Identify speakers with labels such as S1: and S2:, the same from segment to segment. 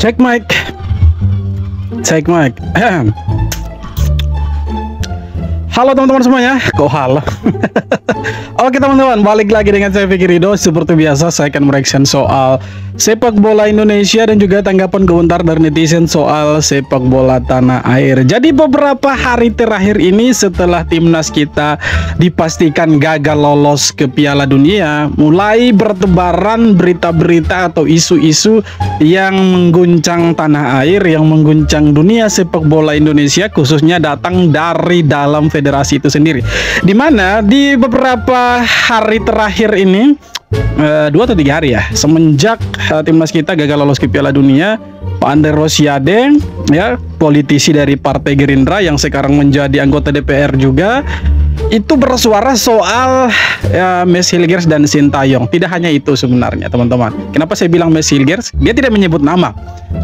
S1: Cek mic. Cek mic. Halo teman-teman semuanya. Kok halo? Oke teman-teman, balik lagi dengan saya Fikri Ridho. Seperti biasa saya akan mereaction soal sepak bola Indonesia dan juga tanggapan komentar dari netizen soal sepak bola tanah air. Jadi beberapa hari terakhir ini setelah timnas kita dipastikan gagal lolos ke Piala Dunia, mulai bertebaran berita-berita atau isu-isu yang mengguncang tanah air, yang mengguncang dunia sepak bola Indonesia, khususnya datang dari dalam federasi itu sendiri. Dimana di beberapa hari terakhir ini, 2 atau 3 hari ya, semenjak timnas kita gagal lolos ke Piala Dunia, Pak Andre Rosiade, ya, politisi dari Partai Gerindra yang sekarang menjadi anggota DPR juga, itu bersuara soal Messi Hilgers dan Sintayong. Tidak hanya itu sebenarnya teman-teman. Kenapa saya bilang Messi Hilgers? Dia tidak menyebut nama,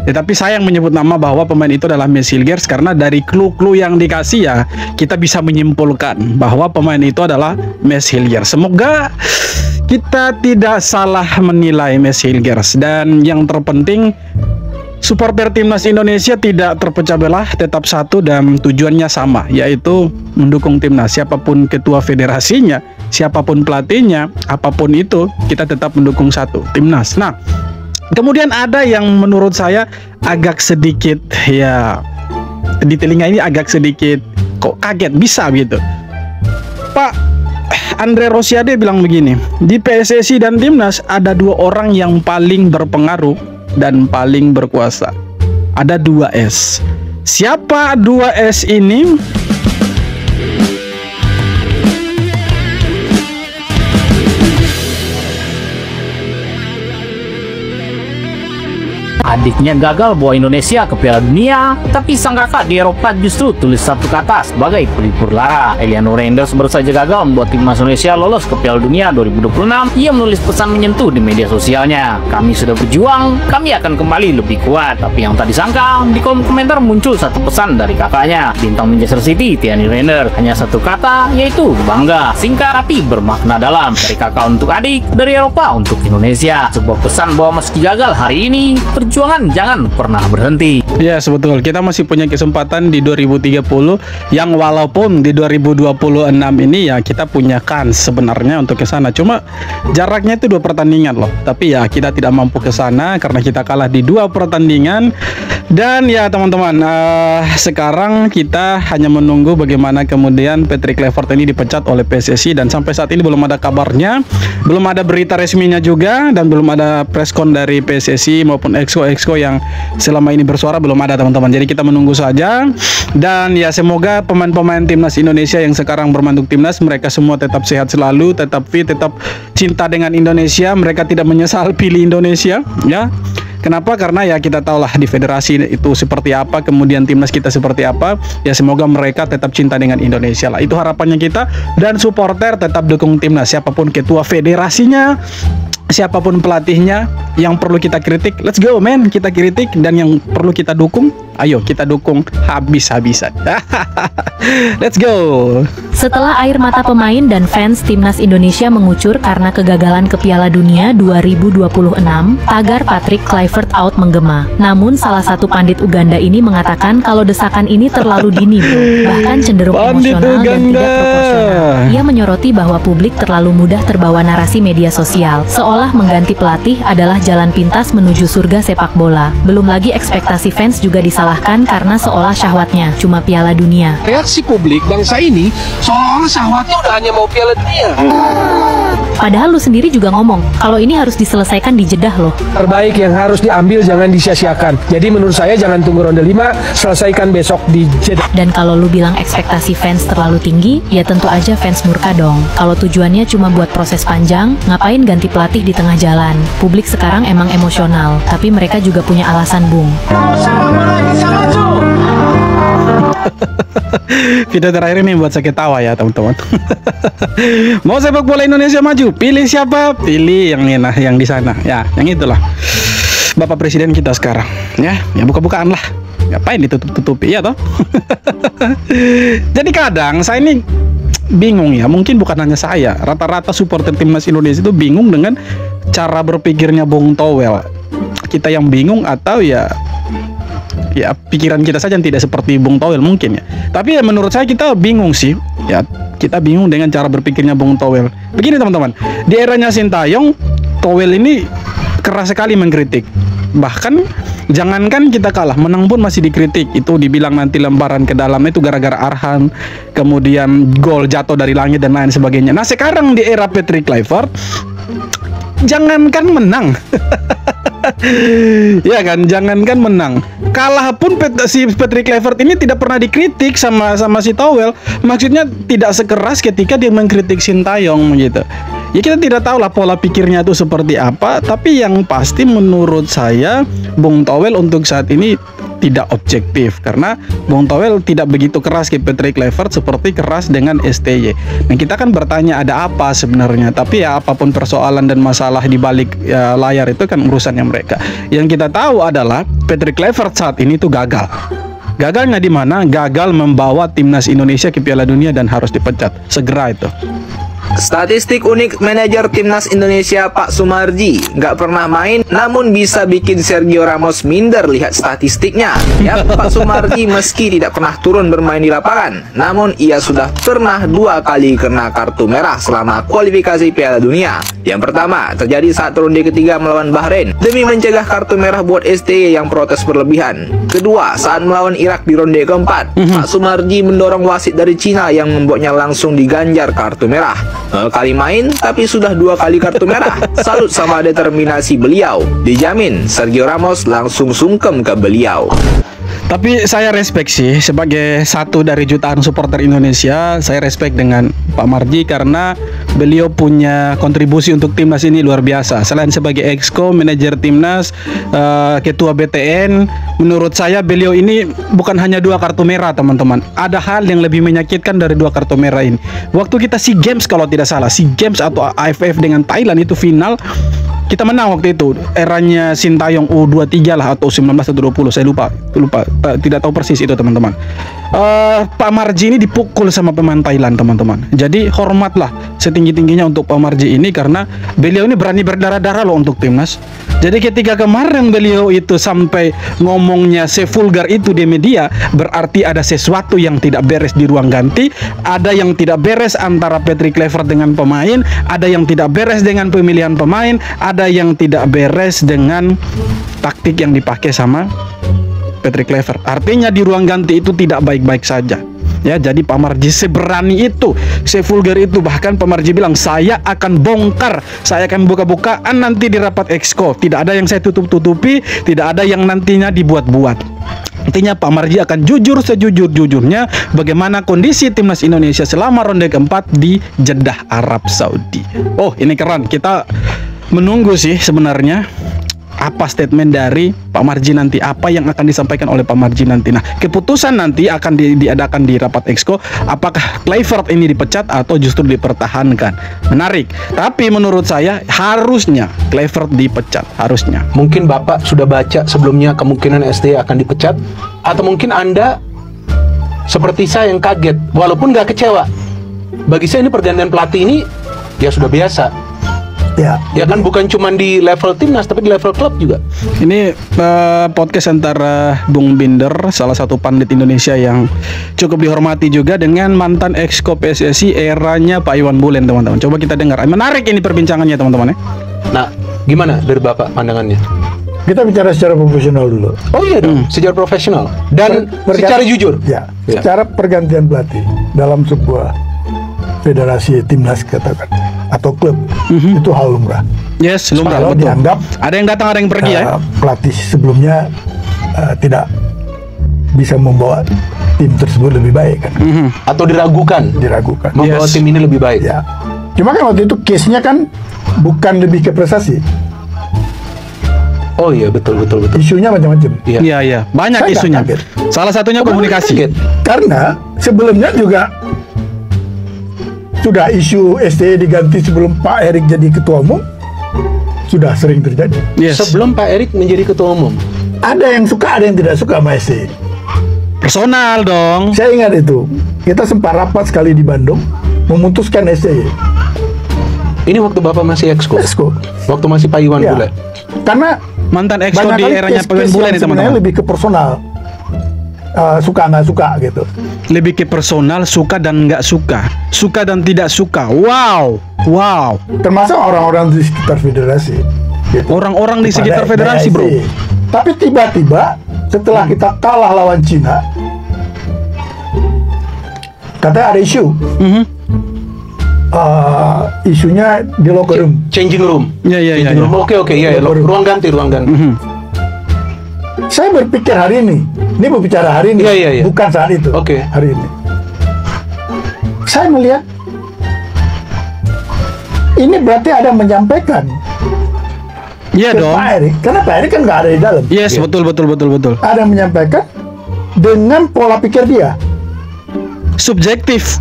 S1: tetapi saya yang menyebut nama bahwa pemain itu adalah Messi Hilgers, karena dari clue-clue yang dikasih ya kita bisa menyimpulkan bahwa pemain itu adalah Messi Hilgers. Semoga kita tidak salah menilai Messi Hilgers, dan yang terpenting supporter timnas Indonesia tidak terpecah belah, tetap satu dan tujuannya sama, yaitu mendukung timnas. Siapapun ketua federasinya, siapapun pelatihnya, apapun itu, kita tetap mendukung satu, timnas. Nah, kemudian ada yang menurut saya agak sedikit, ya, di telinga ini agak sedikit kok kaget bisa gitu. Pak Andre Rosiade bilang begini, di PSSI dan timnas ada 2 orang yang paling berpengaruh dan paling berkuasa. Ada 2 S. Siapa 2 S ini?
S2: Adiknya gagal bawa Indonesia ke Piala Dunia, tapi sang kakak di Eropa justru tulis satu kata sebagai pelipur lara. Eliano Reinders baru saja gagal membuat timnas Indonesia lolos ke Piala Dunia 2026. Ia menulis pesan menyentuh di media sosialnya. Kami sudah berjuang, kami akan kembali lebih kuat. Tapi yang tak disangka, di kolom komentar muncul satu pesan dari kakaknya, bintang Manchester City, Tierney Reinders. Hanya satu kata, yaitu bangga. Singkat tapi bermakna dalam. Dari kakak untuk adik, dari Eropa untuk Indonesia. Sebuah pesan bahwa meski gagal hari ini, perjuangan jangan pernah berhenti.
S1: Ya, betul. Kita masih punya kesempatan di 2030, yang walaupun di 2026 ini ya kita punya kans sebenarnya untuk ke sana. Cuma jaraknya itu 2 pertandingan loh. Tapi ya kita tidak mampu ke sana karena kita kalah di 2 pertandingan. Dan ya teman-teman, sekarang kita hanya menunggu bagaimana kemudian Patrick Kluivert ini dipecat oleh PSSI, dan sampai saat ini belum ada kabarnya, belum ada berita resminya juga, dan belum ada preskon dari PSSI maupun exco yang selama ini bersuara, belum ada teman-teman. Jadi kita menunggu saja, dan ya semoga pemain-pemain timnas Indonesia yang sekarang bermain untuk timnas, mereka semua tetap sehat selalu, tetap fit, tetap cinta dengan Indonesia, mereka tidak menyesal pilih Indonesia, ya. Kenapa? Karena ya kita tahulah di federasi itu seperti apa, kemudian timnas kita seperti apa. Ya semoga mereka tetap cinta dengan Indonesia lah. Itu harapannya kita, dan supporter tetap dukung timnas. Siapapun ketua federasinya, siapapun pelatihnya, yang perlu kita kritik, let's go man, kita kritik, dan yang perlu kita dukung, ayo kita dukung habis-habisan. Let's go.
S3: Setelah air mata pemain dan fans timnas Indonesia mengucur karena kegagalan ke Piala Dunia 2026, tagar Patrick Kluivert out menggema. Namun salah satu pandit Uganda ini mengatakan kalau desakan ini terlalu dini, bro. Bahkan cenderung emosional dan tidak proporsional. Ia menyoroti bahwa publik terlalu mudah terbawa narasi media sosial, seolah mengganti pelatih adalah jalan pintas menuju surga sepak bola. Belum lagi ekspektasi fans juga disalahkan karena seolah syahwatnya cuma Piala Dunia.
S4: Reaksi publik bangsa ini seolah-olah syahwatnya udah hanya mau Piala Dunia.
S3: Padahal lu sendiri juga ngomong kalau ini harus diselesaikan di Jeddah loh.
S4: Terbaik yang harus diambil jangan disia-siakan. Jadi menurut saya jangan tunggu ronde 5, selesaikan besok di Jeddah.
S3: Dan kalau lu bilang ekspektasi fans terlalu tinggi, ya tentu aja fans murka dong. Kalau tujuannya cuma buat proses panjang, ngapain ganti pelatih di tengah jalan? Publik sekarang emang emosional, tapi mereka juga punya alasan, Bung.
S1: Video terakhir ini buat saya ketawa ya teman-teman. Mau sepak bola Indonesia maju, pilih siapa? Pilih yang ini, nah, yang di sana, ya, yang itulah Bapak Presiden kita sekarang, ya buka-bukaan lah. Ngapain ditutup-tutupi, ya toh? Jadi kadang saya ini bingung ya, mungkin bukan hanya saya, rata-rata supporter timnas Indonesia itu bingung dengan cara berpikirnya Bung Towel. Kita yang bingung atau ya ya pikiran kita saja yang tidak seperti Bung Towel mungkin ya. Tapi ya menurut saya kita bingung sih. Ya, kita bingung dengan cara berpikirnya Bung Towel. Begini teman-teman, di eranya Sintayong, Towel ini keras sekali mengkritik. Bahkan jangankan kita kalah, menang pun masih dikritik. Itu dibilang nanti lemparan ke dalam itu gara-gara Arhan, kemudian gol jatuh dari langit dan lain sebagainya. Nah sekarang di era Patrick Kluivert, jangankan menang ya kan, jangankan menang, kalah pun si Patrick Kluivert ini tidak pernah dikritik sama si Towel. Maksudnya tidak sekeras ketika dia mengkritik Sintayong gitu. Ya kita tidak tahu lah pola pikirnya itu seperti apa, tapi yang pasti menurut saya Bung Towel untuk saat ini tidak objektif, karena Bung Towel tidak begitu keras ke Patrick Kluivert seperti keras dengan STY. Nah kita kan bertanya ada apa sebenarnya, tapi ya apapun persoalan dan masalah di balik layar itu kan urusannya mereka. Yang kita tahu adalah Patrick Kluivert saat ini tuh gagal. Gagalnya di mana? Gagal membawa timnas Indonesia ke Piala Dunia dan harus dipecat segera itu.
S5: Statistik unik manajer timnas Indonesia Pak Sumarji, nggak pernah main namun bisa bikin Sergio Ramos minder. Lihat statistiknya ya. Pak Sumarji meski tidak pernah turun bermain di lapangan, namun ia sudah pernah 2 kali kena kartu merah selama kualifikasi Piala Dunia. Yang pertama terjadi saat ronde ketiga melawan Bahrain demi mencegah kartu merah buat STY yang protes berlebihan. Kedua saat melawan Irak di ronde keempat, Pak Sumarji mendorong wasit dari Cina yang membuatnya langsung diganjar kartu merah. 0 kali main tapi sudah 2 kali kartu merah. Salut sama determinasi beliau. Dijamin Sergio Ramos langsung sungkem ke beliau.
S1: Tapi saya respect sih, sebagai satu dari jutaan supporter Indonesia, saya respect dengan Pak Marji karena beliau punya kontribusi untuk timnas ini luar biasa. Selain sebagai exco, manajer timnas, ketua BTN, menurut saya beliau ini bukan hanya 2 kartu merah teman-teman. Ada hal yang lebih menyakitkan dari 2 kartu merah ini. Waktu kita SEA Games kalau tidak salah, SEA Games atau AFF dengan Thailand itu final, kita menang waktu itu, eranya Sintayong U23 lah atau 19 atau 20, saya lupa, tidak tahu persis itu teman-teman. Pak Marji ini dipukul sama pemain Thailand teman-teman. Jadi hormatlah setinggi-tingginya untuk Pak Marji ini karena beliau ini berani berdarah-darah loh untuk timnas. Jadi ketika kemarin beliau itu sampai ngomongnya sevulgar itu di media, berarti ada sesuatu yang tidak beres di ruang ganti, ada yang tidak beres antara Patrick Kluivert dengan pemain, ada yang tidak beres dengan pemilihan pemain, ada yang tidak beres dengan taktik yang dipakai sama Patrick Kluivert. Artinya di ruang ganti itu tidak baik-baik saja. Ya, jadi Pak Marji seberani itu, sevulgar itu, bahkan Pak Marji bilang saya akan bongkar, saya akan buka-bukaan nanti di rapat exco. Tidak ada yang saya tutup-tutupi, tidak ada yang nantinya dibuat-buat. Intinya Pak Marji akan jujur sejujur-jujurnya bagaimana kondisi timnas Indonesia selama ronde keempat di Jeddah, Arab Saudi. Oh, ini keren. Kita menunggu sih sebenarnya apa statement dari Pak Marji nanti, apa yang akan disampaikan oleh Pak Marji nanti. Nah, keputusan nanti akan diadakan di rapat exco, apakah Kluivert ini dipecat atau justru dipertahankan. Menarik. Tapi menurut saya harusnya Kluivert dipecat, harusnya.
S6: Mungkin Bapak sudah baca sebelumnya kemungkinan STY akan dipecat, atau mungkin Anda seperti saya yang kaget walaupun gak kecewa. Bagi saya ini pergantian pelatih ini ya sudah biasa. Ya kan, bukan cuma di level timnas tapi di level klub juga.
S1: Ini podcast antara Bung Binder, salah satu pandit Indonesia yang cukup dihormati juga, dengan mantan exco PSSI eranya Pak Iwan Bulen teman-teman. Coba kita dengar. Menarik ini perbincangannya teman-teman ya.
S6: Nah, gimana dari Bapak pandangannya?
S7: Kita bicara secara profesional dulu.
S6: Oh iya dong, secara profesional dan secara jujur.
S7: Ya, secara pergantian pelatih dalam sebuah federasi timnas katakan atau klub itu hal lumrah.
S1: Yes, lumrah.
S7: Kalau
S1: betul.
S7: dianggap
S1: ada yang datang, ada yang pergi ya.
S7: Pelatih sebelumnya tidak bisa membawa tim tersebut lebih baik kan.
S6: Atau diragukan membawa tim ini lebih baik.
S7: Ya. Cuma kan waktu itu case-nya kan bukan lebih ke prestasi.
S6: Oh iya, betul.
S7: Isunya macam-macam.
S1: Iya. Banyak
S7: Saya
S1: isunya. Salah satunya komunikasi.
S7: Karena sebelumnya juga sudah isu STY diganti sebelum Pak Erik jadi ketua umum, sudah sering terjadi.
S1: Yes.
S6: Sebelum Pak Erik menjadi ketua umum,
S7: ada yang suka, ada yang tidak suka sama STY.
S1: Personal dong.
S7: Saya ingat itu, kita sempat rapat sekali di Bandung memutuskan STY.
S6: ini waktu Bapak masih exco. Waktu masih Pak Iwan Bule.
S7: Karena
S1: mantan exco di eranya Pak Iwan Bule nih teman-teman.
S7: Lebih ke personal. suka nggak suka gitu.
S1: Lebih ke personal, suka dan nggak suka, suka dan tidak suka. Wow.
S7: Termasuk orang-orang di sekitar federasi. Gitu.
S1: Orang-orang di sekitar
S7: Pada
S1: federasi, bro.
S7: PSSI. Tapi tiba-tiba setelah kita kalah lawan Cina, katanya ada isu. Isunya di locker room.
S6: Changing room.
S1: Iya.
S6: Oke, ya. Ruang ganti.
S7: Saya berpikir hari ini berbicara hari ini,
S6: Iya.
S7: bukan saat itu.
S6: Oke.
S7: Hari ini, saya melihat ini berarti ada menyampaikan
S1: Iya
S7: ke
S1: dong.
S7: Pak Erik, karena Pak Erik kan nggak ada di dalam.
S1: Yes, betul.
S7: Ada menyampaikan dengan pola pikir dia.
S1: Subjektif.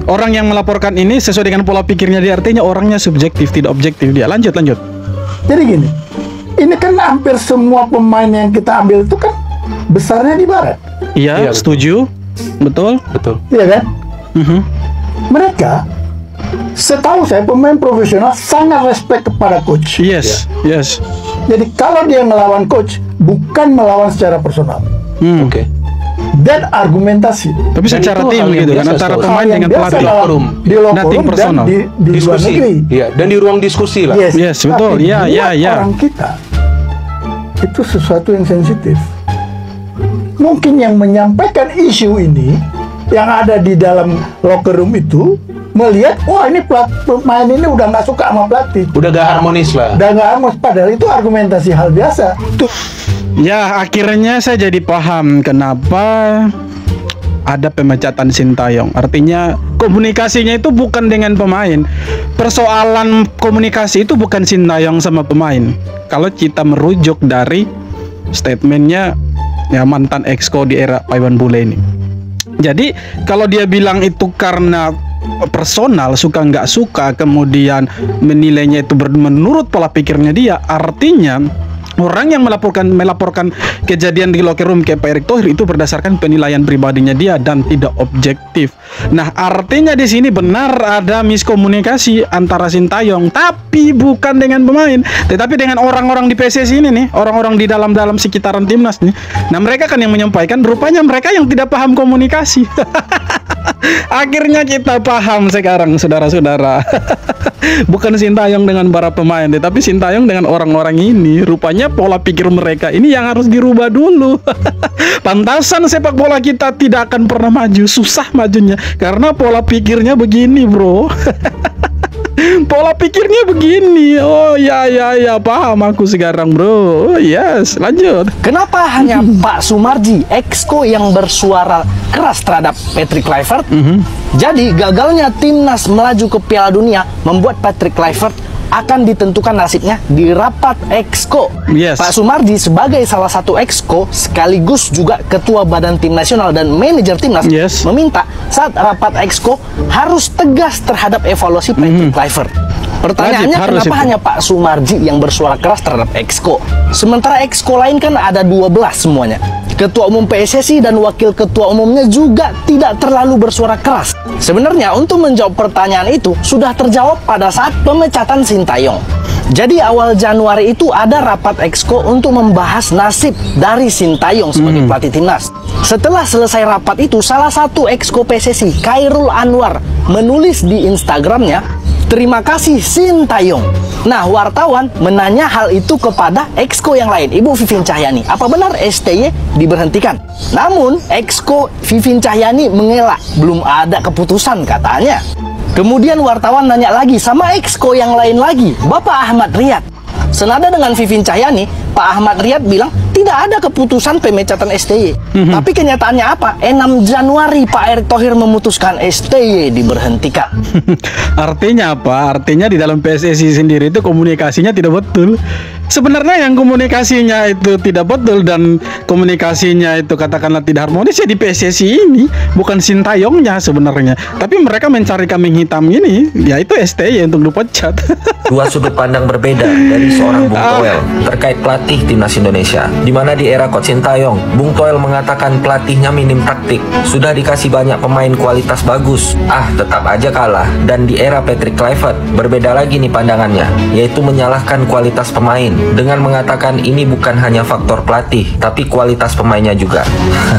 S1: Orang yang melaporkan ini sesuai dengan pola pikirnya dia, artinya orangnya subjektif, tidak objektif dia. Lanjut.
S7: Jadi gini, ini kan hampir semua pemain yang kita ambil itu kan besarnya di barat,
S1: Iya, setuju. Betul.
S7: iya kan? Mereka, setahu saya pemain profesional sangat respect kepada coach.
S1: Yes.
S7: Jadi kalau dia melawan coach, bukan melawan secara personal
S6: Oke.
S7: dan argumentasi.
S1: Tapi
S6: Dan
S1: secara
S6: itu
S1: tim
S6: hal yang
S1: gitu kan,
S6: biasa,
S1: antara
S6: Sos.
S1: pemain
S7: Hal yang
S1: dengan
S7: biasa
S1: pelatih.
S7: dalam-
S6: Forum.
S7: di locker
S1: Nothing
S7: room dan
S1: personal.
S7: di luar
S6: Diskusi.
S7: negeri.
S6: Iya, dan di ruang diskusi lah.
S1: Yes, betul.
S7: Tapi
S1: Iya.
S7: buat orang kita itu sesuatu yang sensitif. Mungkin yang menyampaikan isu ini, yang ada di dalam locker room itu melihat, wah ini pemain ini udah nggak suka sama pelatih,
S6: Udah gak harmonis lah.
S7: udah nggak harmonis. Padahal itu argumentasi hal biasa. Tuh,
S1: Ya, akhirnya saya jadi paham kenapa ada pemecatan Sintayong. Artinya komunikasinya itu bukan dengan pemain. Persoalan komunikasi itu bukan Sintayong sama pemain. Kalau kita merujuk dari statementnya ya mantan exco di era Pak Iwan Bule ini. Jadi kalau dia bilang itu karena personal, suka nggak suka, kemudian menilainya itu menurut pola pikirnya dia, artinya orang yang melaporkan kejadian di locker room ke Pak Erick Thohir itu berdasarkan penilaian pribadinya dia dan tidak objektif. Nah, artinya di sini benar ada miskomunikasi antara Sintayong, tapi bukan dengan pemain, tetapi dengan orang-orang di PSSI ini nih, orang-orang di dalam sekitaran timnas nih. Nah, mereka kan yang menyampaikan, rupanya mereka yang tidak paham komunikasi. Akhirnya kita paham sekarang, saudara-saudara. Bukan Sintayong dengan para pemain, tetapi Sintayong dengan orang-orang ini. Rupanya pola pikir mereka ini yang harus dirubah dulu. Pantasan sepak bola kita tidak akan pernah maju, susah majunya karena pola pikirnya begini, bro. Pola pikirnya begini. Oh ya, paham aku sekarang, bro. Oh, yes, lanjut.
S8: Kenapa hanya Pak Sumarji, exco yang bersuara keras terhadap Patrick Kluivert? Jadi gagalnya timnas melaju ke Piala Dunia membuat Patrick Kluivert akan ditentukan nasibnya di rapat exco.
S1: Yes.
S8: Pak Sumarji sebagai salah satu exco sekaligus juga ketua badan tim nasional dan manajer timnas
S1: Yes.
S8: meminta saat rapat exco harus tegas terhadap evaluasi Patrick Kluivert. Pertanyaannya,
S1: Wajib, harus
S8: kenapa
S1: itu.
S8: hanya Pak Sumarji yang bersuara keras terhadap exco? Sementara exco lain kan ada 12 semuanya. Ketua Umum PSSI dan Wakil Ketua Umumnya juga tidak terlalu bersuara keras. Sebenarnya untuk menjawab pertanyaan itu sudah terjawab pada saat pemecatan Sintayong. Jadi awal Januari itu ada rapat exco untuk membahas nasib dari Sintayong sebagai pelatih timnas. Setelah selesai rapat itu, salah satu exco PSSI, Khairul Anwar, menulis di Instagramnya, "Terima kasih Sintayong." Nah, wartawan menanya hal itu kepada exco yang lain, Ibu Vivin Cahyani. Apa benar STY diberhentikan? Namun, exco Vivin Cahyani mengelak, belum ada keputusan katanya. Kemudian wartawan nanya lagi sama exco yang lain lagi, Bapak Ahmad Riyad. Senada dengan Vivin Cahyani, Pak Ahmad Riyad bilang tidak ada keputusan pemecatan STY. Tapi kenyataannya apa? 6 Januari Pak Erick Thohir memutuskan STY diberhentikan.
S1: Artinya apa? Artinya di dalam PSSI sendiri itu komunikasinya tidak betul. Sebenarnya yang komunikasinya itu tidak betul dan komunikasinya itu katakanlah tidak harmonis ya di PSSI ini, bukan Sintayongnya sebenarnya. Tapi mereka mencari kambing hitam ini, yaitu STY untuk dipecat.
S9: Dua sudut pandang berbeda dari seorang Bung Toel terkait pelatih timnas Indonesia. Di mana di era Coach Sintayong, Bung Toel mengatakan pelatihnya minim taktik, sudah dikasih banyak pemain kualitas bagus, tetap aja kalah. Dan di era Patrick Kluivert berbeda lagi nih pandangannya, yaitu menyalahkan kualitas pemain. dengan mengatakan ini bukan hanya faktor pelatih, tapi kualitas pemainnya juga.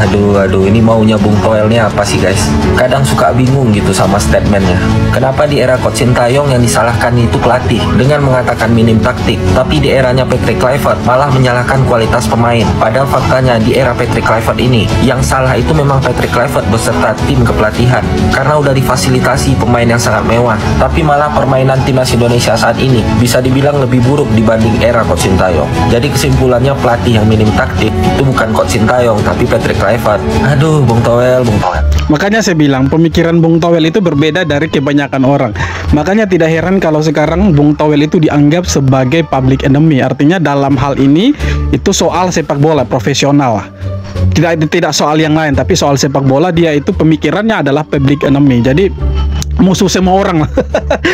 S9: Aduh, ini maunya Bung Toel nih apa sih guys? Kadang suka bingung gitu sama statementnya. Kenapa di era Coach Sintayong yang disalahkan itu pelatih dengan mengatakan minim taktik, tapi di eranya Patrick Kluivert malah menyalahkan kualitas pemain. Padahal faktanya di era Patrick Kluivert ini, yang salah itu memang Patrick Kluivert beserta tim kepelatihan, karena udah difasilitasi pemain yang sangat mewah. Tapi malah permainan timnas Indonesia saat ini bisa dibilang lebih buruk dibanding era Coach Sintayong. Jadi kesimpulannya pelatih yang minim taktik itu bukan Coach Sintayong tapi Patrick Kluivert. Aduh, Bung Toel.
S1: Makanya saya bilang pemikiran Bung Toel itu berbeda dari kebanyakan orang. Makanya tidak heran kalau sekarang Bung Toel itu dianggap sebagai public enemy. Artinya dalam hal ini itu soal sepak bola profesional lah. Tidak soal yang lain, tapi soal sepak bola dia itu pemikirannya adalah public enemy. Jadi musuh semua orang lah.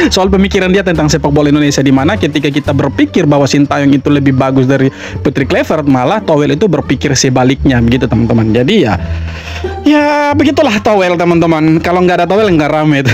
S1: Soal pemikiran dia tentang sepak bola Indonesia, di mana ketika kita berpikir bahwa Sintayong itu lebih bagus dari Patrick Kluivert, malah Toel itu berpikir sebaliknya begitu teman-teman. Jadi ya begitulah Toel teman-teman. Kalau nggak ada Toel nggak rame.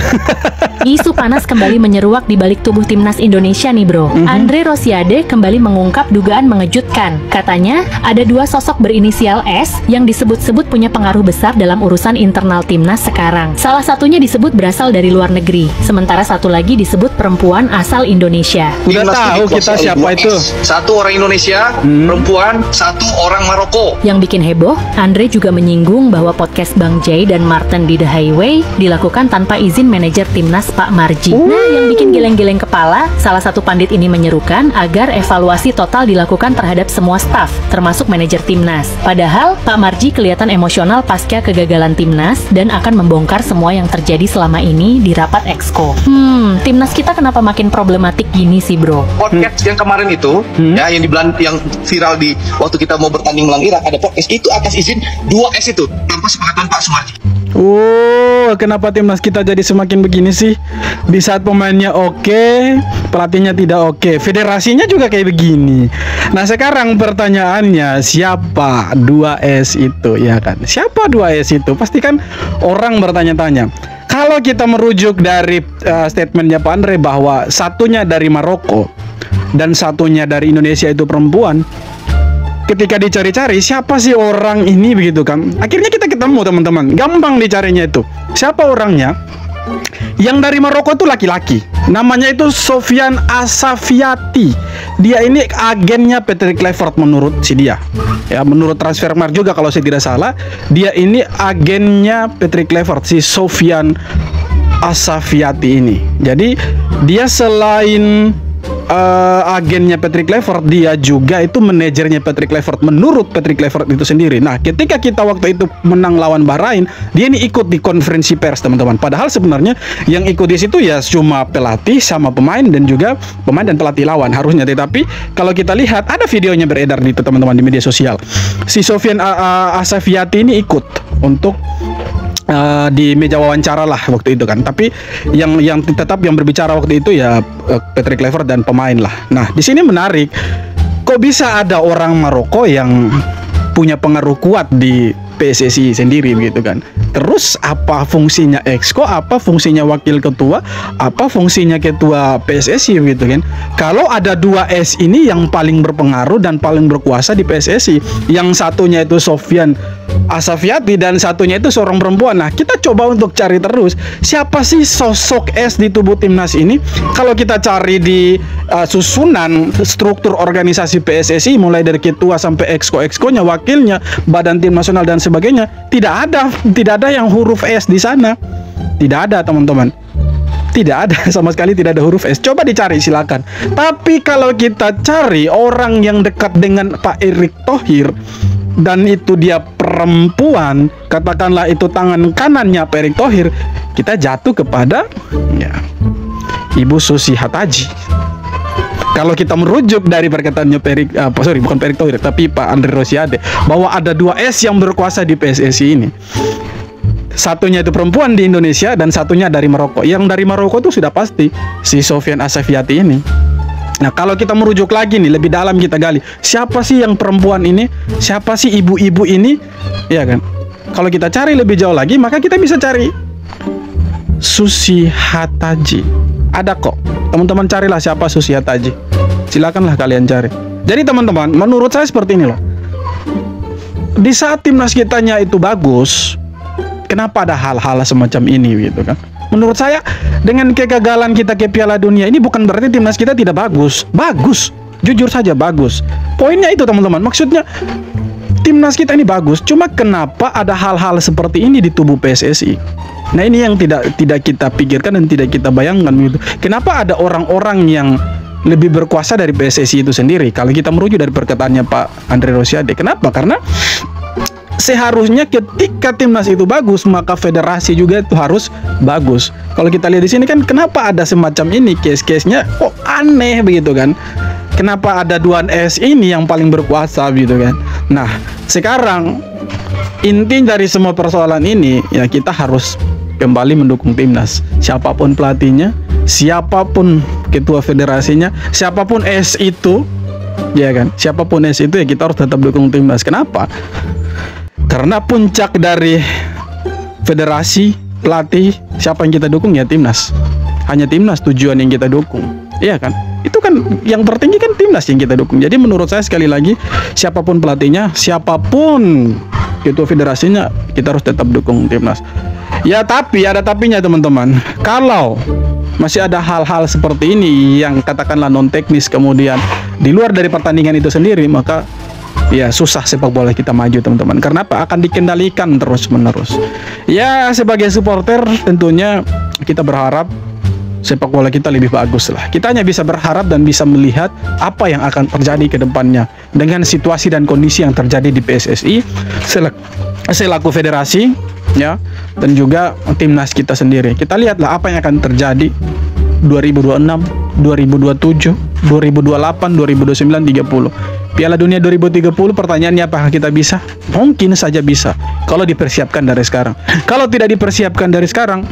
S3: Isu panas kembali menyeruak di balik tubuh timnas Indonesia nih bro. Andre Rosiade kembali mengungkap dugaan mengejutkan. Katanya ada dua sosok berinisial S yang disebut-sebut punya pengaruh besar dalam urusan internal timnas sekarang. Salah satunya disebut berasal dari luar negeri, sementara satu lagi disebut perempuan asal Indonesia.
S1: Udah tahu kita siapa itu?
S10: Satu orang Indonesia, perempuan, satu orang Maroko.
S3: Yang bikin heboh, Andre juga menyinggung bahwa podcast Bang Jay dan Martin di The Highway dilakukan tanpa izin manajer timnas Pak Marji. Nah, yang bikin geleng-geleng kepala, salah satu pandit ini menyerukan agar evaluasi total dilakukan terhadap semua staf, termasuk manajer timnas. Padahal Pak Marji kelihatan emosional pasca kegagalan timnas dan akan membongkar semua yang terjadi selama ini di rapat Exco. Timnas kita kenapa makin problematik gini sih bro?
S10: Podcast yang kemarin itu, ya yang viral di waktu kita mau bertanding melawan Irak, ada podcast itu atas izin 2S itu tanpa sepakatan Pak Sumarji.
S1: Kenapa timnas kita jadi semakin begini sih? Di saat pemainnya oke, pelatihnya tidak oke, federasinya juga kayak begini. Nah sekarang pertanyaannya, siapa 2S itu ya kan? Siapa 2S itu? Pasti kan orang bertanya-tanya. Kalau kita merujuk dari statementnya Pak Andre bahwa satunya dari Maroko dan satunya dari Indonesia itu perempuan, ketika dicari-cari siapa sih orang ini begitu kan, akhirnya kita ketemu teman-teman, gampang dicarinya itu. Siapa orangnya? Yang dari Maroko itu laki-laki, namanya itu Sofian Asafiati. Dia ini agennya Patrick Kluivert menurut si dia. Ya, menurut Transfermarkt juga kalau saya tidak salah, dia ini agennya Patrick Kluivert, si Sofian Asafiati ini. Jadi dia selain agennya Patrick Kluivert, dia juga itu manajernya Patrick Kluivert menurut Patrick Kluivert itu sendiri. Nah, ketika kita waktu itu menang lawan Bahrain, dia ini ikut di konferensi pers teman-teman. Padahal sebenarnya yang ikut di situ ya cuma pelatih sama pemain dan juga pemain dan pelatih lawan harusnya. Tetapi kalau kita lihat ada videonya beredar di itu teman-teman di media sosial. Si Sofian Asafiati ini ikut untuk di meja wawancara lah waktu itu kan. Tapi yang tetap yang berbicara waktu itu ya Patrick Kluivert dan pemain lah. Nah di sini menarik, kok bisa ada orang Maroko yang punya pengaruh kuat di PSSI sendiri begitu kan. Terus apa fungsinya Exco, apa fungsinya wakil ketua, apa fungsinya ketua PSSI begitu kan. Kalau ada 2S ini yang paling berpengaruh dan paling berkuasa di PSSI, yang satunya itu Sofian Asafiati dan satunya itu seorang perempuan. Nah kita coba untuk cari terus siapa sih sosok S di tubuh timnas ini. Kalau kita cari di susunan struktur organisasi PSSI mulai dari ketua sampai exco-nya, wakilnya, badan tim nasional dan sebagainya, tidak ada yang huruf S di sana. Tidak ada teman-teman. Tidak ada, sama sekali tidak ada huruf S. Coba dicari silakan. Tapi kalau kita cari orang yang dekat dengan Pak Erick Thohir dan itu dia perempuan, katakanlah itu tangan kanannya Pak Erick Thohir, kita jatuh kepada ya, Ibu Susi Hataji. Kalau kita merujuk dari perkataannya bukan Pak Erick Thohir tapi Pak Andre Rosiade, bahwa ada 2S yang berkuasa di PSSI ini. Satunya itu perempuan di Indonesia dan satunya dari Maroko. Yang dari Maroko itu sudah pasti si Sofian Asafiati ini. Nah kalau kita merujuk lagi nih, lebih dalam kita gali, siapa sih yang perempuan ini, siapa sih ibu-ibu ini, ya kan. Kalau kita cari lebih jauh lagi, maka kita bisa cari Susi Hataji. Ada kok, teman-teman carilah siapa Susi Hataji. Silakanlah kalian cari. Jadi teman-teman, menurut saya seperti ini loh. Di saat timnas kitanya itu bagus, kenapa ada hal-hal semacam ini gitu kan? Menurut saya dengan kegagalan kita ke Piala Dunia ini bukan berarti timnas kita tidak bagus. Bagus, jujur saja bagus. Poinnya itu teman-teman, maksudnya timnas kita ini bagus, cuma kenapa ada hal-hal seperti ini di tubuh PSSI? Nah ini yang tidak kita pikirkan dan tidak kita bayangkan gitu. Kenapa ada orang-orang yang lebih berkuasa dari PSSI itu sendiri? Kalau kita merujuk dari perkataannya Pak Andre Rosiade, kenapa? Karena seharusnya ketika timnas itu bagus, maka federasi juga itu harus bagus. Kalau kita lihat di sini kan, kenapa ada semacam ini case-case-nya kok aneh begitu kan? Kenapa ada Duan S ini yang paling berkuasa gitu kan? Nah, sekarang inti dari semua persoalan ini ya kita harus kembali mendukung timnas. Siapapun pelatihnya, siapapun ketua federasinya, siapapun S itu, ya kan? Siapapun S itu ya kita harus tetap dukung timnas. Kenapa? Karena puncak dari federasi, pelatih, siapa yang kita dukung ya timnas. Hanya timnas tujuan yang kita dukung. Iya kan? Itu kan yang tertinggi kan timnas yang kita dukung. Jadi menurut saya sekali lagi, siapapun pelatihnya, siapapun ketua federasinya, kita harus tetap dukung timnas. Ya tapi ada tapinya teman-teman. Kalau masih ada hal-hal seperti ini yang katakanlah non teknis, kemudian di luar dari pertandingan itu sendiri, maka ya susah sepak bola kita maju teman-teman. Karena apa? Akan dikendalikan terus-menerus. Ya sebagai supporter tentunya kita berharap sepak bola kita lebih bagus lah. Kita hanya bisa berharap dan bisa melihat apa yang akan terjadi ke depannya dengan situasi dan kondisi yang terjadi di PSSI selaku federasi ya, dan juga timnas kita sendiri. Kita lihatlah apa yang akan terjadi 2026, 2027, 2028, 2029, 30. Piala Dunia 2030, pertanyaannya apakah kita bisa? Mungkin saja bisa kalau dipersiapkan dari sekarang. Kalau tidak dipersiapkan dari sekarang,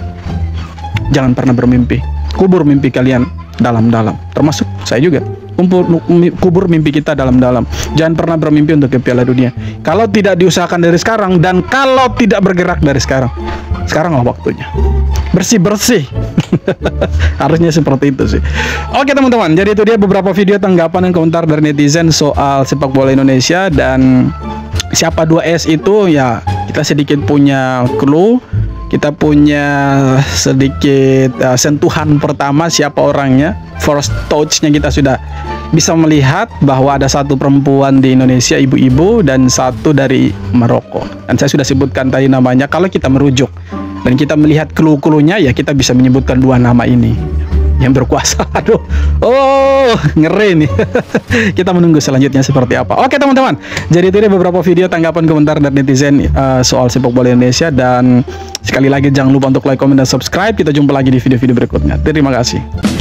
S1: jangan pernah bermimpi. Kubur mimpi kalian dalam-dalam. Termasuk saya juga. Kubur mimpi kita dalam-dalam. Jangan pernah bermimpi untuk ke Piala Dunia kalau tidak diusahakan dari sekarang, dan kalau tidak bergerak dari sekarang. Sekaranglah waktunya. Bersih-bersih. Harusnya seperti itu sih. Oke teman-teman, jadi itu dia beberapa video tanggapan dan komentar dari netizen soal sepak bola Indonesia. Dan siapa 2S itu ya kita sedikit punya clue, kita punya sedikit sentuhan pertama siapa orangnya. First touch-nya kita sudah bisa melihat bahwa ada satu perempuan di Indonesia, ibu-ibu, dan satu dari Maroko. Dan saya sudah sebutkan tadi namanya. Kalau kita merujuk dan kita melihat clue-cluenya, ya kita bisa menyebutkan dua nama ini yang berkuasa. Aduh, oh ngeri nih. Kita menunggu selanjutnya seperti apa. Oke teman-teman, jadi itu dia beberapa video tanggapan komentar dari netizen soal sepak bola Indonesia. Dan sekali lagi jangan lupa untuk like, comment, dan subscribe. Kita jumpa lagi di video-video berikutnya. Terima kasih.